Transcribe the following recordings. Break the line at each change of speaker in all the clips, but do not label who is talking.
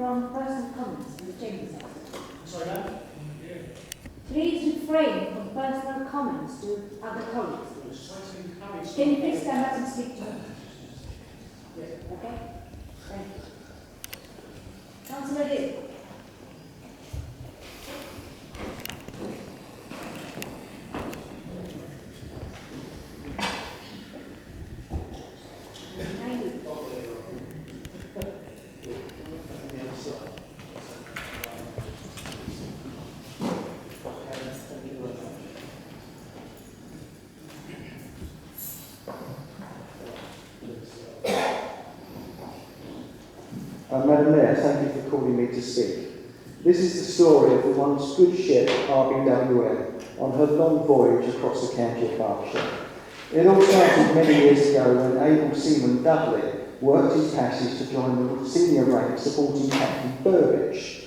from personal comments from the Chambers.
Sorry, ma'am?
Please refrain from personal comments to other colleagues. Can you please stand up and speak to me?
Yes.
Okay? Thank you. Councillor Hill. Thank you.
Madam Mayor, thank you for calling me to speak. This is the story of the once good ship RBWM on her long voyage across the county of Berkshire. It all started many years ago when able seaman Dudley worked his passage to join the senior rank supporting Captain Burbage.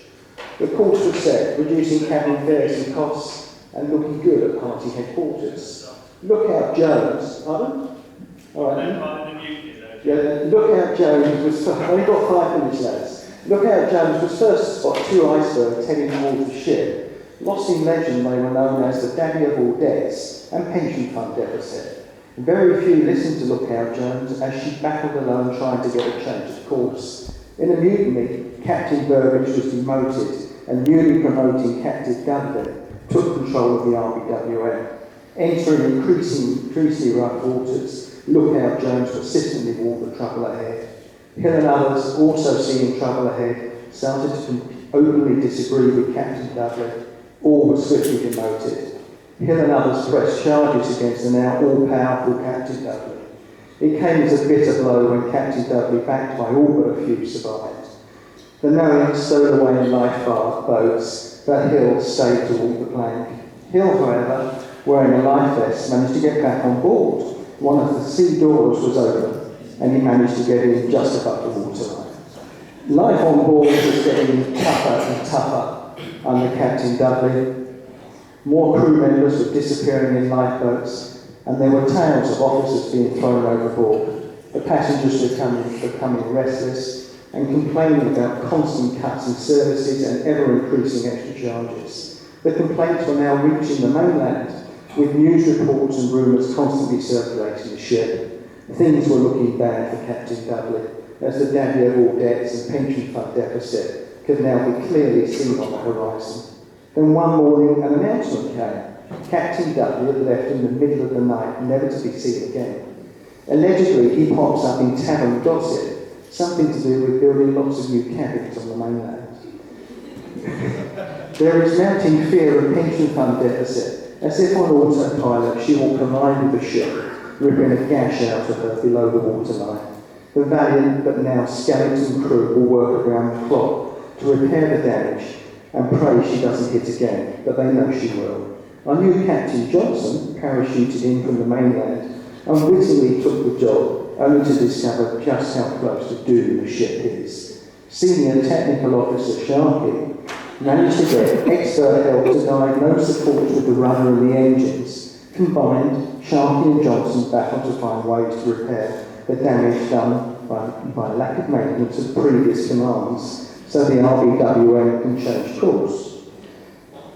The course was set, reducing cabin fares and costs and looking good at party headquarters. Lookout Jones, pardon? All right. Yeah, Lookout Jones was, I've only got 5 minutes, lads. Lookout Jones was first to spot 2 icebergs heading towards the ship. Lost in legend, they were known as the Daddy of all debts and pension fund deficit. Very few listened to Lookout Jones as she battled alone trying to get a change of course. In a mutiny, Captain Burbage was demoted and newly promoting Captain Dudley took control of the RBWM. Entering increasingly rough waters, Lookout Jones persistently warned the trouble ahead. Hill and others, also seeing trouble ahead, started to openly disagree with Captain Dudley. All were swiftly demoted. Hill and others pressed charges against the now all-powerful Captain Dudley. It came as a bitter blow when Captain Dudley, backed by all but a few, survived. The knowing stowed away in lifeboats, but Hill stayed to walk the plank. Hill, however, wearing a life vest, managed to get back on board. One of the sea doors was open, and he managed to get in just above the waterline. Life on board was getting tougher and tougher under Captain Dudley. More crew members were disappearing in lifeboats, and there were tales of officers being thrown overboard. The passengers were becoming restless and complaining about constant cuts in services and ever-increasing extra charges. The complaints were now reaching the mainland, with news reports and rumours constantly circulating the ship. Things were looking bad for Captain Dudley, as the daddy of all debts and pension fund deficit could now be clearly seen on the horizon. Then one morning an announcement came. Captain Dudley had left in the middle of the night, never to be seen again. Allegedly, he pops up in tavern gossip, something to do with building lots of new cabins on the mainland. There is mounting fear of pension fund deficit, as if on autopilot she will collide with the ship, ripping a gash out of her below the waterline. The valiant but now skeleton crew will work around the clock to repair the damage and pray she doesn't hit again, but they know she will. Our new Captain Johnson parachuted in from the mainland and wittingly took the job, only to discover just how close to doom the ship is. Senior Technical Officer Sharkey managed to get expert help to diagnose the fault with the rudder and the engines. Combined, Sharkey and Johnson battled to find ways to repair the damage done by lack of maintenance of previous commands, so the RBWM can change course.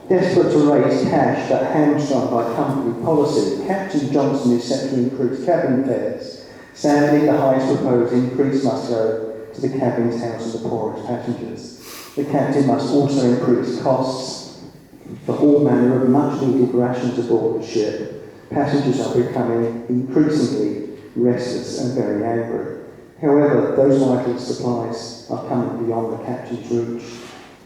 Desperate to raise cash but hamstrung by company policy, Captain Johnson is set to increase cabin fares. Sadly, the highest proposed increase must go to the cabins housing the poorest passengers. The captain must also increase costs for all manner of much-needed rations aboard the ship. Passengers are becoming increasingly restless and very angry. However, those vital supplies are coming beyond the captain's reach.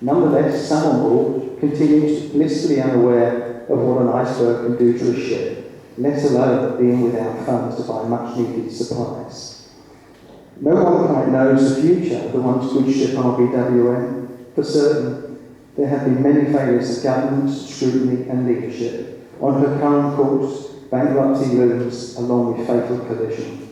Nonetheless, some on board continues blissfully unaware of what an iceberg can do to a ship, let alone being without funds to buy much-needed supplies. No one quite knows the future of the once good ship RBWM. For certain, there have been many failures of government, scrutiny and leadership. On her current course, bankruptcy looms along with fatal collision.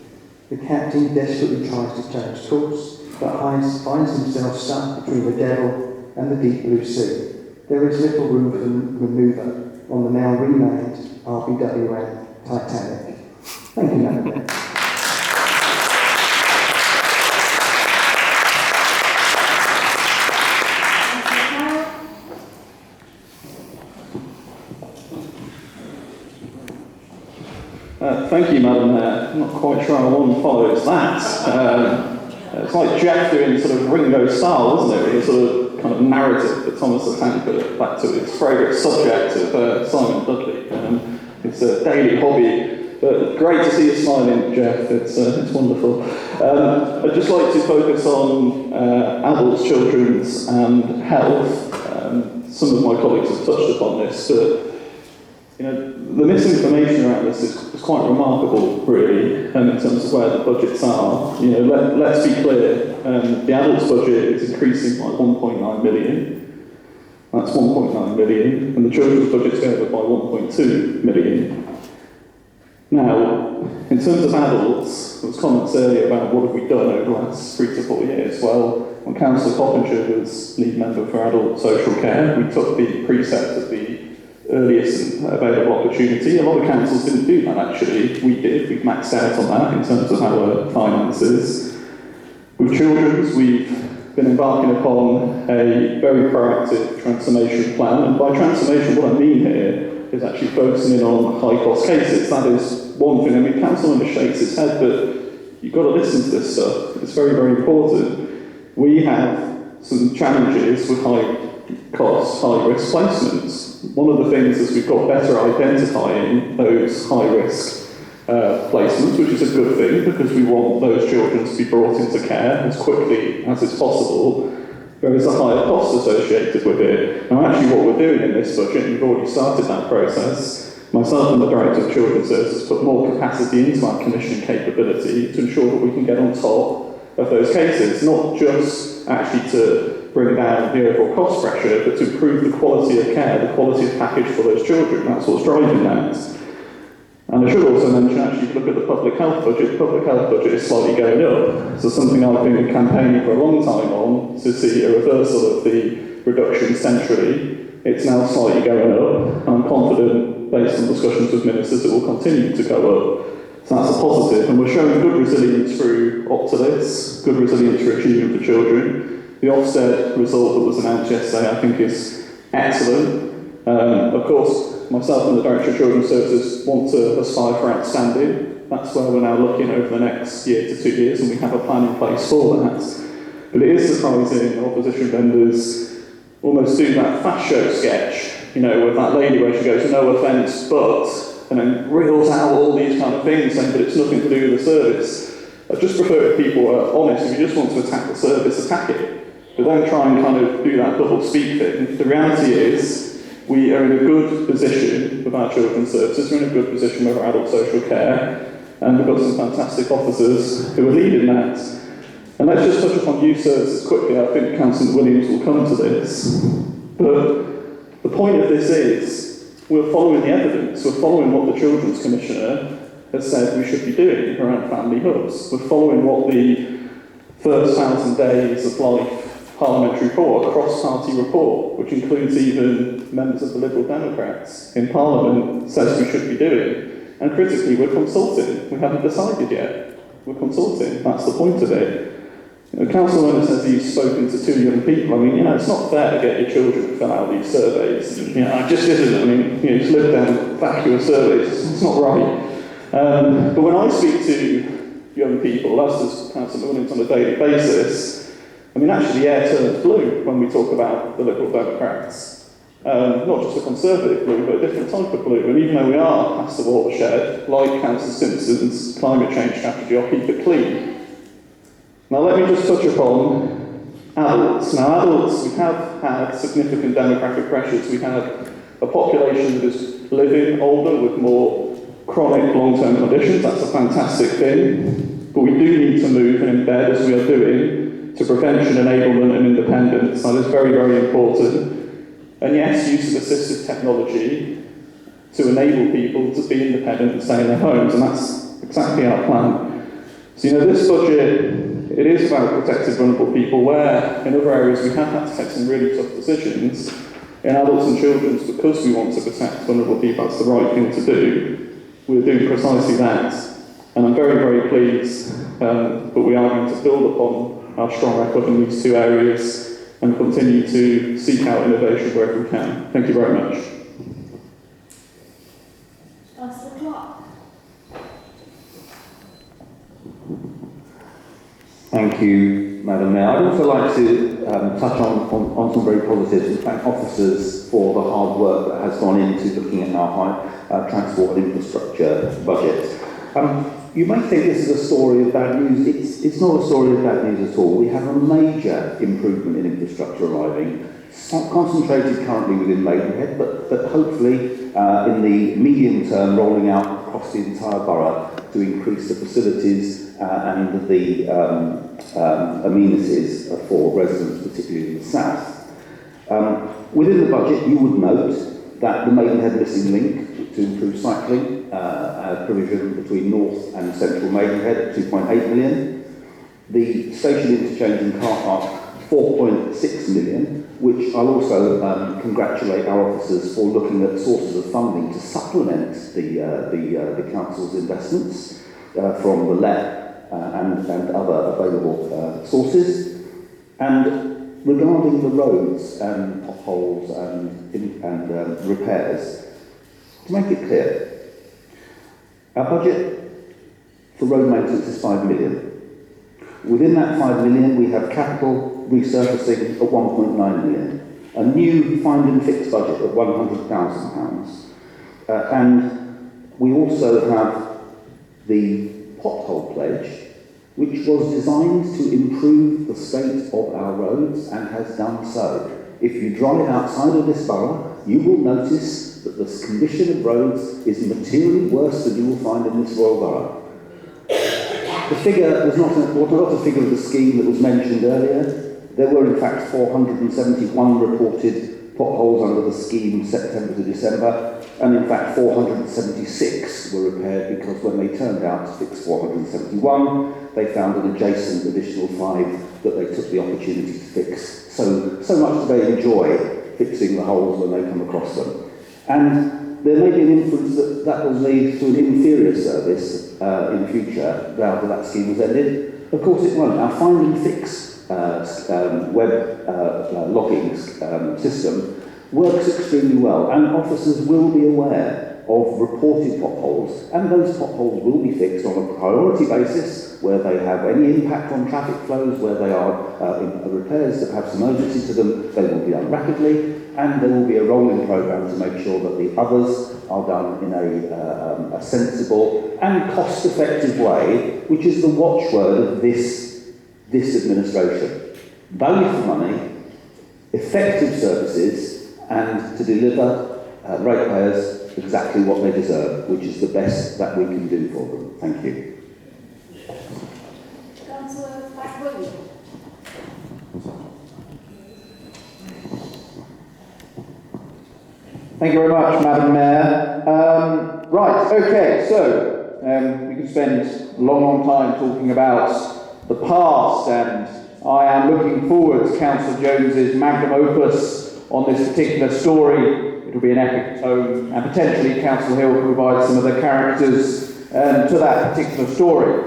The captain desperately tries to change course, but finds himself stuck between the devil and the deep blue sea. There is little room for manoeuvre on the now renamed RBWM Titanic. Thank you, Madam Mayor.
Thank you, Madam Mayor. I'm not quite sure how one follows that. It's like Jeff doing sort of Ringo style, isn't it? With a sort of kind of narrative that Thomas the Tank put back to its favourite subject of Simon Dudley. It's a daily hobby, but great to see you smiling, Jeff. It's wonderful. I'd just like to focus on adults, children's and health. Some of my colleagues have touched upon this, but you know, the misinformation around this is quite remarkable, really, in terms of where the budgets are. You know, let's be clear, the adults budget is increasing by 1.9 million. That's 1.9 million, and the children's budget's going up by 1.2 million. Now, in terms of adults, there was comments earlier about what have we done over the last 3 to 4 years. Well, when Councillor Coppinger was lead member for adult social care, we took the precept of the earliest available opportunity. A lot of councils didn't do that, actually. We did. We've maxed out on that in terms of our finances. With children's, we've been embarking upon a very proactive transformation plan, and by transformation, what I mean here is actually focusing in on high-cost cases. That is one thing. I mean, council member shakes his head, but you've got to listen to this stuff. It's very, very important. We have some challenges with high-cost, high-risk placements. One of the things is we've got better identifying those high-risk placements, which is a good thing because we want those children to be brought into care as quickly as is possible. There is a higher cost associated with it. Now, actually, what we're doing in this budget, and we've already started that process, myself and the Director of Children's Services put more capacity into our commissioning capability to ensure that we can get on top of those cases, not just actually to bring down the overall cost pressure, but to improve the quality of care, the quality of package for those children. That's what's driving that. And I should also mention, actually, if you look at the public health budget is slightly going up. So something I've been campaigning for a long time on, to see a reversal of the reduction centrally. It's now slightly going up, and I'm confident, based on discussions with ministers, it will continue to go up. So that's a positive, and we're showing good resilience through Optilis, good resilience through Achievement for Children. The Ofsted result that was announced yesterday, I think, is excellent. Of course, myself and the Director of Children's Services want to aspire for outstanding. That's where we're now looking over the next year to 2 years, and we have a plan in place for that. But it is surprising opposition vendors almost do that fast show sketch, you know, with that lady where she goes, no offence, but, and then reels out all these kind of things, saying, but it's nothing to do with the service. I just prefer if people are honest. If you just want to attack the service, attack it. But don't try and kind of do that double speak thing. The reality is, we are in a good position with our children's services, we're in a good position with our adult social care, and we've got some fantastic officers who are leading that. And let's just touch upon youth services quickly. I think Councillor Williams will come to this. But the point of this is, we're following the evidence, we're following what the Children's Commissioner has said we should be doing around family hubs. We're following what the first 1,000 days of life parliamentary report, a cross-party report, which includes even members of the Liberal Democrats in Parliament, says we should be doing. And critically, we're consulting. We haven't decided yet. We're consulting. That's the point of it. You know, Councillor says he's spoken to 2 young people. I mean, you know, it's not fair to get your children to fill out these surveys. And, you know, I just isn't. I mean, you know, just live down vacuous surveys. It's not right. But when I speak to young people, as does Councillor Williams on a daily basis, I mean, actually, the air turns blue when we talk about the Liberal Democrats. Not just a Conservative blue, but a different type of blue. And even though we are past the watershed, like Councillor Simpson's climate change strategy, I'll keep it clean. Now, let me just touch upon adults. Now, adults, we have had significant demographic pressures. We have a population that is living older with more chronic long-term conditions. That's a fantastic thing. But we do need to move and embed, as we are doing, to prevention, enablement and independence. That is very, very important. And yes, use of assistive technology to enable people to be independent and stay in their homes, and that's exactly our plan. So, you know, this budget, it is about protecting vulnerable people, where in other areas we have had to take some really tough decisions. In adults and children's, because we want to protect vulnerable people, that's the right thing to do. We're doing precisely that. And I'm very, very pleased, but we are going to build upon our strong record in these 2 areas and continue to seek out innovation wherever we can. Thank you very much.
Councillor Clark.
Thank you, Madam Mayor. I'd also like to touch on some very positives and thank officers for the hard work that has gone into looking at our high transport and infrastructure budget. You may think this is a story of bad news. It's not a story of bad news at all. We have a major improvement in infrastructure arriving, concentrated currently within Maidenhead, but hopefully in the medium term rolling out across the entire borough to increase the facilities and the amenities for residents, particularly in the south. Within the budget, you would note that the Maidenhead Missing Link to improve cycling, provision between North and Central Maidenhead at 2.8 million. The station interchange and car park, 4.6 million, which I'll also congratulate our officers for looking at sources of funding to supplement the council's investments from the LEP and other available sources. And regarding the roads and potholes and repairs, to make it clear, our budget for road maintenance is 5 million. Within that 5 million, we have capital resurfacing at 1.9 million, a new find and fix budget of £100,000. And we also have the pothole pledge, which was designed to improve the state of our roads and has done so. If you drive outside of this borough, you will notice that the condition of roads is materially worse than you will find in this royal borough. The figure was not a figure of the scheme that was mentioned earlier. There were in fact 471 reported potholes under the scheme September to December, and in fact 476 were repaired because when they turned out to fix 471, they found an adjacent additional 5 that they took the opportunity to fix. So much do they enjoy fixing the holes when they come across them. And there may be an inference that will lead to an inferior service in future now that that scheme was ended. Of course it won't. Our find and fix web logging system works extremely well, and officers will be aware of reported potholes, and those potholes will be fixed on a priority basis where they have any impact on traffic flows, where they are repairs that have some urgency to them. They will be done rapidly, and there will be a rolling programme to make sure that the others are done in a sensible and cost-effective way, which is the watchword of this administration. Value for money, effective services, and to deliver ratepayers exactly what they deserve, which is the best that we can do for them. Thank you.
Councillor Williams.
Thank you very much, Madam Mayor. Right, okay, so we could spend a long time talking about the past, and I am looking forward to Councillor Jones's magnum opus on this particular story. It'll be an epic tone, and potentially Councillor Hill can provide some of the characters to that particular story.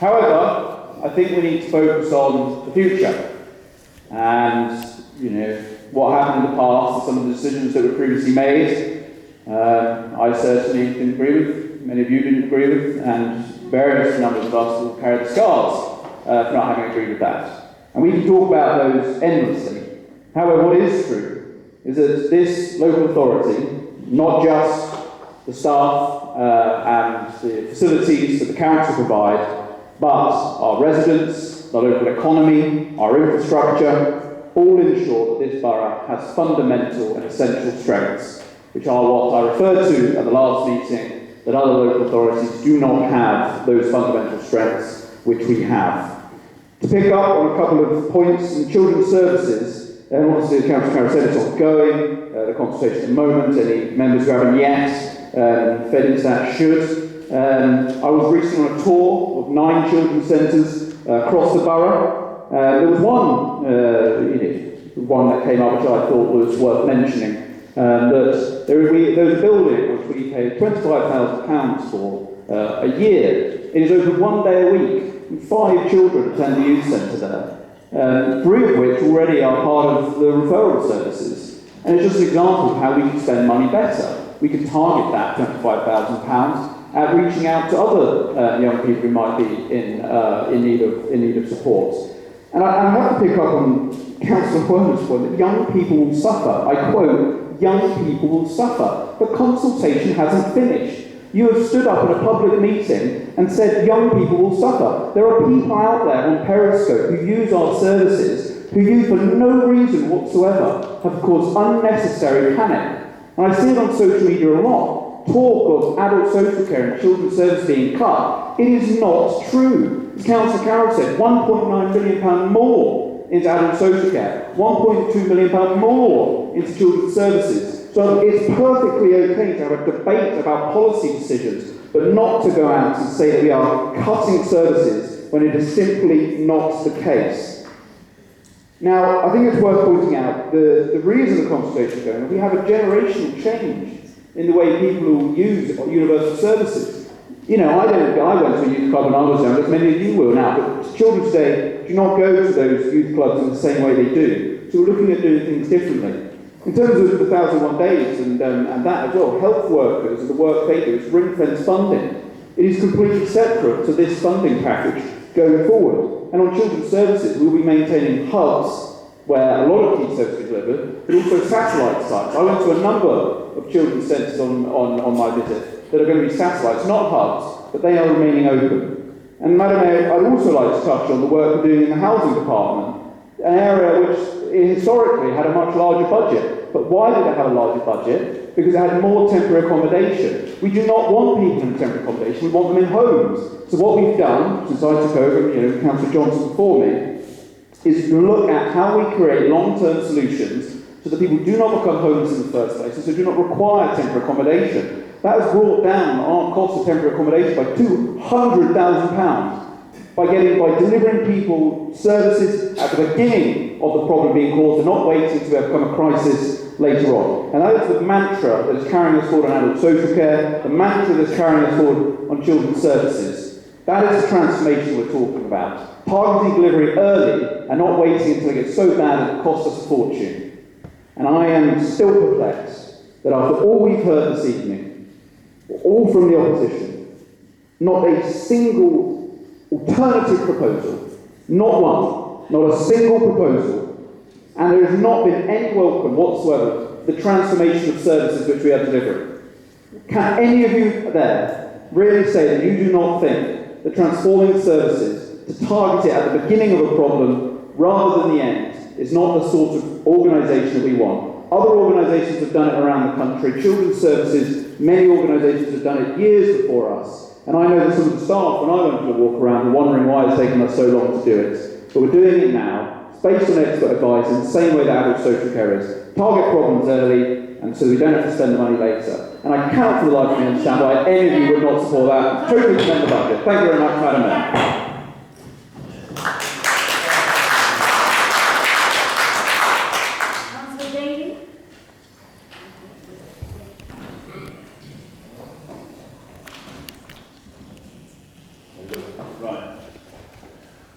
However, I think we need to focus on the future, and what happened in the past and some of the decisions that were previously made. I certainly didn't agree with, many of you didn't agree with, and various numbers of us will carry the scars for not having agreed with that. And we can talk about those endlessly. However, what is true is that this local authority, not just the staff and the facilities that the council provide, but our residents, the local economy, our infrastructure, all ensure that this borough has fundamental and essential strengths, which are what I referred to at the last meeting, that other local authorities do not have those fundamental strengths which we have. To pick up on a couple of points in children's services, and obviously Councillor Carroll said it's ongoing, the consultation at the moment, any members who haven't yet fed into that should. I was recently on a tour of 9 children's centres across the borough. There was one that came up which I thought was worth mentioning, that there was a building which we paid £25,000 for a year. It is open 1 day a week, and 5 children attend the youth centre there, 3 of which already are part of the referral services. And it's just an example of how we can spend money better. We can target that £25,000 at reaching out to other young people who might be in need of support. And I have to pick up on Councillor Worm's point that young people will suffer. I quote, young people will suffer. The consultation hasn't finished. You have stood up in a public meeting and said young people will suffer. There are people out there on Periscope who use our services, who you, for no reason whatsoever, have caused unnecessary panic. And I see it on social media a lot. Talk of adult social care and children's services being cut. It is not true. As Councillor Carroll said, £1.9 million more into adult social care, £1.2 million more into children's services. So it's perfectly okay to have a debate about policy decisions, but not to go out and say that we are cutting services when it is simply not the case. Now, I think it's worth pointing out the reason the consultation is going on. We have a generational change in the way people will use universal services. You know, I went to a youth club when I was young, as many of you will now, but children today do not go to those youth clubs in the same way they do. So we're looking at doing things differently. In terms of the 1,001 days and that as well, health workers and the work they do, it's ring-fence funding. It is completely separate to this funding package going forward. And on children's services, we'll be maintaining hubs where a lot of key services are delivered, but also satellite sites. I went to a number of children's centres on my visit that are going to be satellites, not hubs, but they are remaining open. And Madam Mayor, I'd also like to touch on the work we're doing in the housing department, an area which historically had a much larger budget. But why did it have a larger budget? Because it had more temporary accommodation. We do not want people in temporary accommodation, we want them in homes. So what we've done, since I took over, Councillor Johnson before me, is to look at how we create long-term solutions so that people do not become homeless in the first place, and so do not require temporary accommodation. That has brought down our cost of temporary accommodation by £200,000 by delivering people services at the beginning of the problem being caused and not waiting to become a crisis later on. And that is the mantra that is carrying us forward on adult social care, the mantra that is carrying us forward on children's services. That is the transformation we're talking about. Targeting delivery early and not waiting until it gets so bad it costs us a fortune. And I am still perplexed that after all we've heard this evening, all from the opposition, not a single alternative proposal, not one, not a single proposal, and there has not been any welcome whatsoever to the transformation of services which we are delivering. Can any of you there really say that you do not think that transforming services to target it at the beginning of a problem rather than the end is not the sort of organisation that we want? Other organisations have done it around the country. Children's services, many organisations have done it years before us. And I know that some of the staff, when I went for a walk around, were wondering why it's taken us so long to do it. But we're doing it now. It's based on expert advice in the same way that adult social care is. Target problems early, and so we don't have to spend the money later. And I cannot for the life of me understand why any of you would not support that. Totally commend the budget. Thank you very much, Madam Mayor.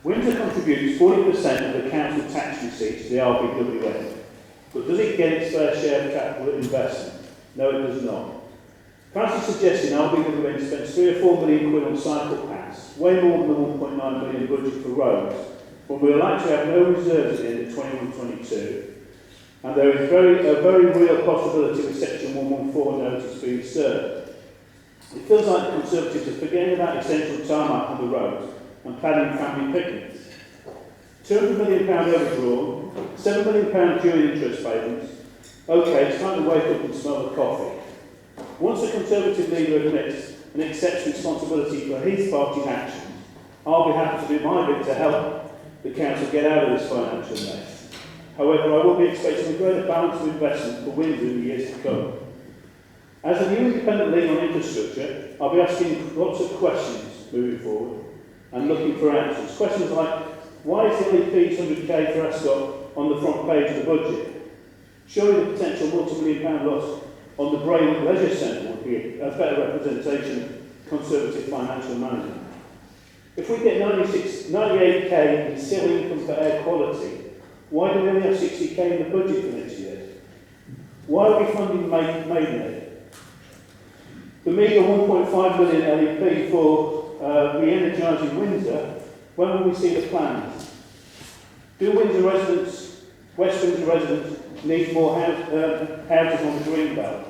Windsor contributes 40% of the council tax receipts to the RBWN, but does it get its fair share of capital investment? No, it does not. Fancy suggesting RBWN spends 3 or 4 million quid on cycle paths, way more than the 1.9 billion budget for roads, when we will actually have no reserves at the end of 21-22, and there is a very real possibility of Section 114 notice being served. It feels like the Conservatives are forgetting about essential tarmac on the roads and planning family picnics. £200 million overdrawn, £7 million due in interest payments. OK, it's time to wake up and smell the coffee. Once the Conservative leader admits and accepts responsibility for his party's actions, I'll be happy to do my bit to help the council get out of this financial mess. However, I will be expecting a greater balance of investment for Windsor in the years to come. As a new independent leader on infrastructure, I'll be asking lots of questions moving forward and looking for answers. Questions like, why is the LEP's 100k for Ascot on the front page of the budget? Surely the potential multi-million-pound loss on the Brainwood Leisure Centre would be a better representation of Conservative financial management. If we get 98k in civil income for air quality, why do we only have 60k in the budget for next year? Why are we funding Maidenhead? the meagre 1.5 million LEP for re-energising Windsor, when will we see the plans? Do Windsor residents, West Windsor residents, need more houses on the green belt?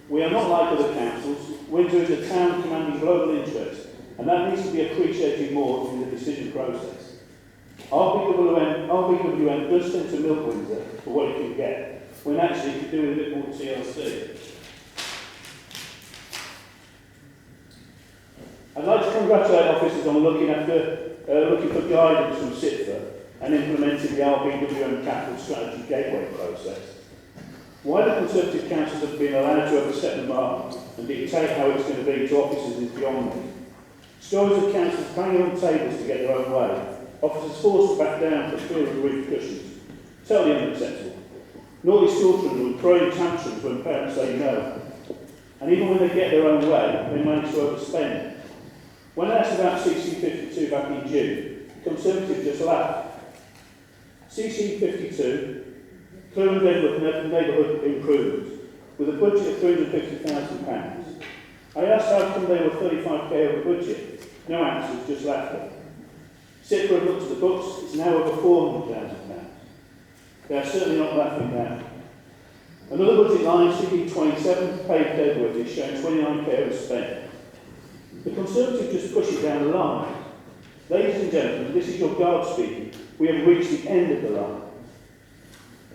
We are not like other councils. Windsor is a town commanding global interest, and that needs to be appreciated more in the decision process. RBWM does tend to milk Windsor for what it can get, when actually it could do with a bit more TLC. I'd like to congratulate officers on looking for guidance from CITFA and implementing the RBWM capital strategy gateway process. Why the Conservative councils have been allowed to overstep the mark and dictate how it's going to be to officers is beyond me. Stories of councils banging on tables to get their own way, officers forced to back down for fear of the repercussions. Totally unacceptable. Naughty school children throwing tantrums when parents say no. And even when they get their own way, they manage to overspend. When asked about CC52 back in June, the Conservatives just laughed. CC52, Clear Neighbourhood Improvements, with a budget of £350,000. I asked how come they were 35k over budget. No answers, just laughter. CITFA have looked at the books, it's now over £400,000. They are certainly not laughing now. Another budget line, CP27, paved Deadwood, is showing 29k overspent. The Conservatives just push it down the line. Ladies and gentlemen, this is your guard speaking. We have reached the end of the line.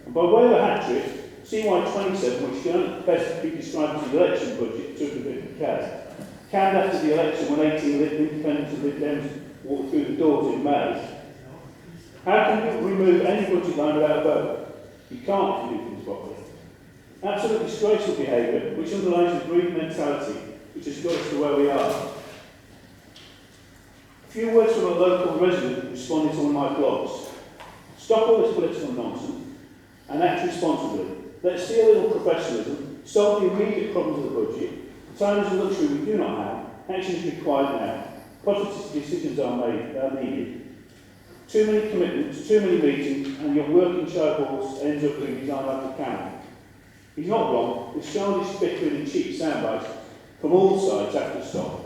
And by way of a hat trick, CY27, which can best be described as an election budget of 250k, canned after the election when 18 independents and Lib Dems walked through the doors in May. How can you remove any budget line without a vote? You can't if you do things properly. Absolutely disgraceful behaviour, which underlines the greed mentality, which has got us to where we are. A few words from a local resident responding to one of my blogs. Stop all this political nonsense and act responsibly. Let's see a little professionalism, solve the immediate problems of the budget. Time is a luxury we do not have. Action is required now. Positive decisions are needed. Too many commitments, too many meetings, and your working child horse ends up being designed like a cannon. He's not wrong. This childish bickering and cheap soundbites from all sides have to stop.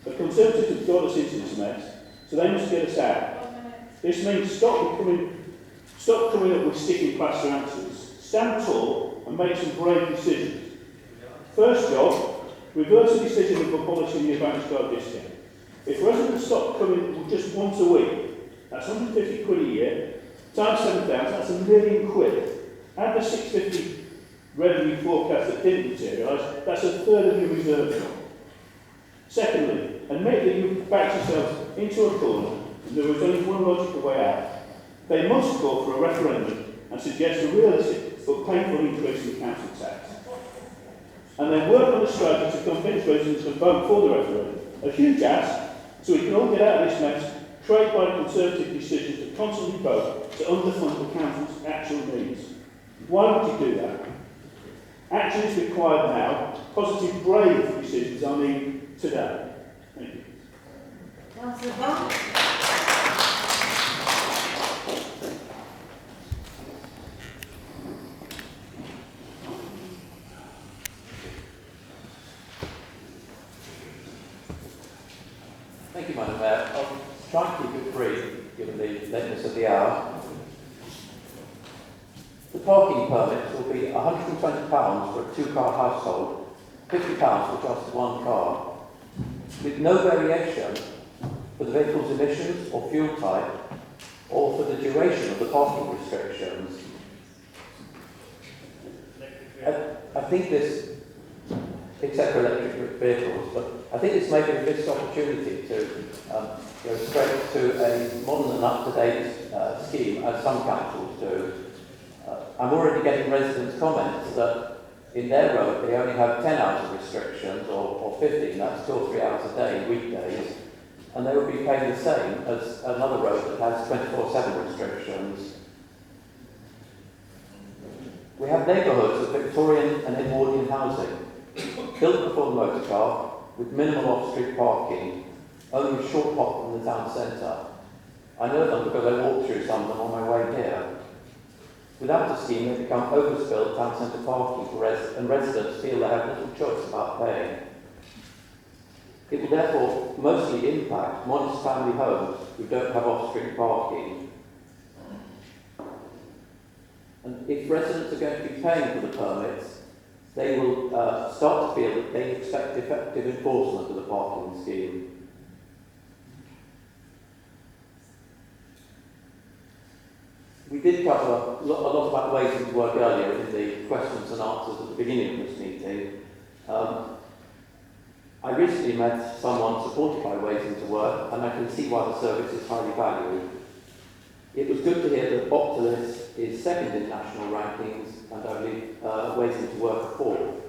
The Conservatives have got us into this mess, so they must get us out. This means stop coming up with sticky plaster answers. Stand tall and make some brave decisions. First job, reverse the decision of abolishing the advance guard discount. If residents stop coming just once a week, that's 150 quid a year, times 7,000, that's £1 million. Add the 650 revenue forecast that didn't materialise, that's a third of your reserve. Secondly, admit that you've backed yourselves into a corner and there was only one logical way out. They must call for a referendum and suggest a realistic but painful increase in council tax. And then work on a strategy to convince residents to vote for the referendum. A huge ask, so we can all get out of this mess, created by Conservative decisions to constantly vote to underfund the council's actual needs. Why would you do that? Action is required now. Positive, brave decisions are needed today. Thank you.
Councillor Bond.
Thank you, Madam Mayor. I'll try and keep it brief, given the lateness of the hour. The parking permit will be £120 for a two-car household, £50 for just one car, with no variation for the vehicle's emissions or fuel type, or for the duration of the parking restrictions. I think this, except for electric vehicles, but I think this may be a missed opportunity to go straight to a modern and up-to-date scheme, as some councils do. I'm already getting residents' comments that in their road they only have 10 hours of restrictions, or 15, that's 2 or 3 hours a day, weekdays, and they will be paying the same as another road that has 24/7 restrictions. We have neighbourhoods of Victorian and Edwardian housing, built before the motor car, with minimal off-street parking, only a short hop from the town centre. I know them because I walked through some of them on my way here. Without a scheme, they become overspilled town centre parking for and residents feel they have little choice about paying. It will therefore mostly impact modest family homes who don't have off-street parking. And if residents are going to be paying for the permits, they will start to feel that they expect effective enforcement of the parking scheme. We did cover a lot about ways into work earlier in the questions and answers at the beginning of this meeting. I recently met someone supported by Ways into Work, and I can see why the service is highly valued. It was good to hear that Optilis is second in national rankings, and I believe Ways into Work are fourth.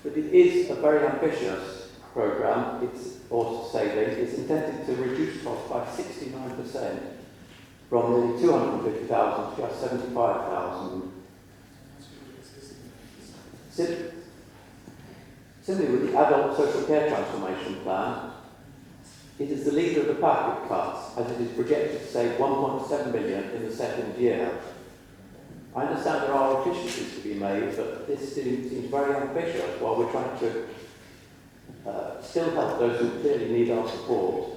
But it is a very ambitious programme, or saving. It's intended to reduce costs by 69%, from nearly 250,000 to just 75,000. Similarly with the adult social care transformation plan, it is the leader of the pack of cuts, as it is projected to save 1.7 million in the second year. I understand there are efficiencies to be made, but this seems very ambitious while we're trying to still help those who clearly need our support.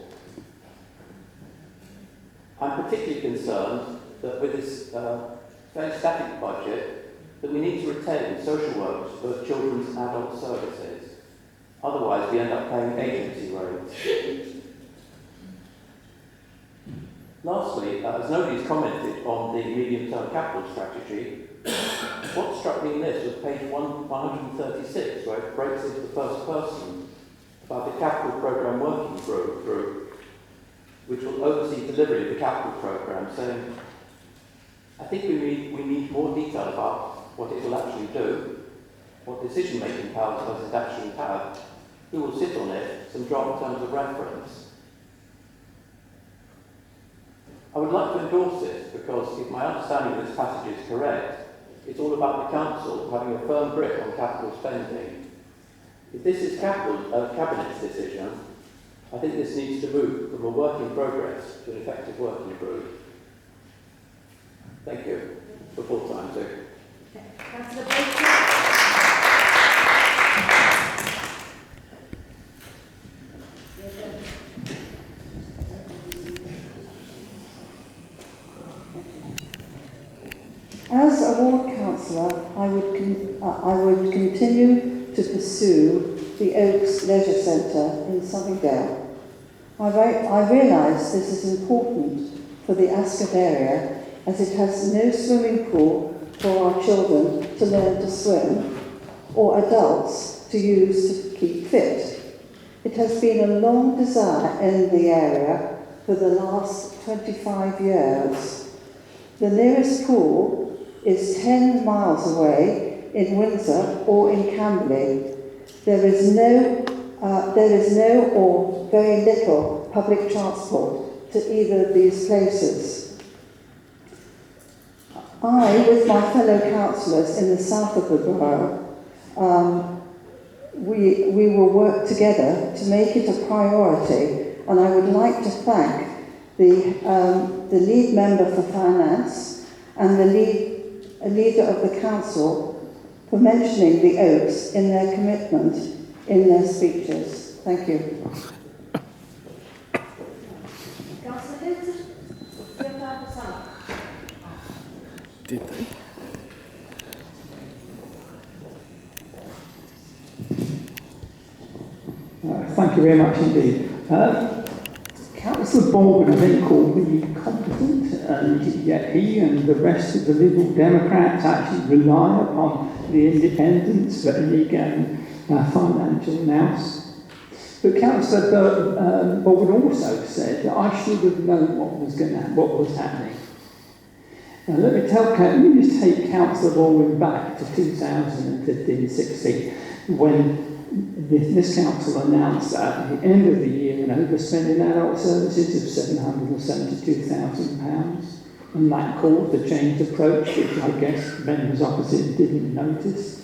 I'm particularly concerned that with this very static budget, that we need to retain social workers for both children's and adult services. Otherwise, we end up paying agency rates. Lastly, as nobody's commented on the medium-term capital strategy, what struck me in this was page 136, where it breaks into the first person about the capital programme working group, which will oversee delivery of the capital programme, saying, I think we need more detail about what it will actually do, what decision-making powers does it actually have, who will sit on it, some draft terms of reference. I would like to endorse this because if my understanding of this passage is correct, it's all about the Council having a firm grip on capital spending. If this is Cabinet's decision, I think this needs to move from a work in progress to an effective working group. Thank you. For full time too.
Councillor Baker.
As a ward councillor, I would continue to pursue the Oaks Leisure Centre in Sunningdale. I realise this is important for the Ascot area as it has no swimming pool for our children to learn to swim or adults to use to keep fit. It has been a long desire in the area for the last 25 years. The nearest pool is 10 miles away in Windsor or in Camberley. There is no or very little public transport to either of these places. I, with my fellow councillors in the south of the borough, we will work together to make it a priority, and I would like to thank the lead member for finance and the leader of the council for mentioning the Oaks in their commitment in their speeches. Thank you.
Councillor Hilton.
Did they? Thank you very much indeed. Councillor Baldwin, I think, called me competent, and yet he and the rest of the Liberal Democrats actually rely upon the independence of any financial analysis. But Councillor Baldwin also said that I should have known what was happening. Now let me just take Councillor Baldwin back to 2015-16, when this council announced that at the end of the year an overspend in adult services of £772,000, and that caused a changed approach, which I guess members opposite didn't notice.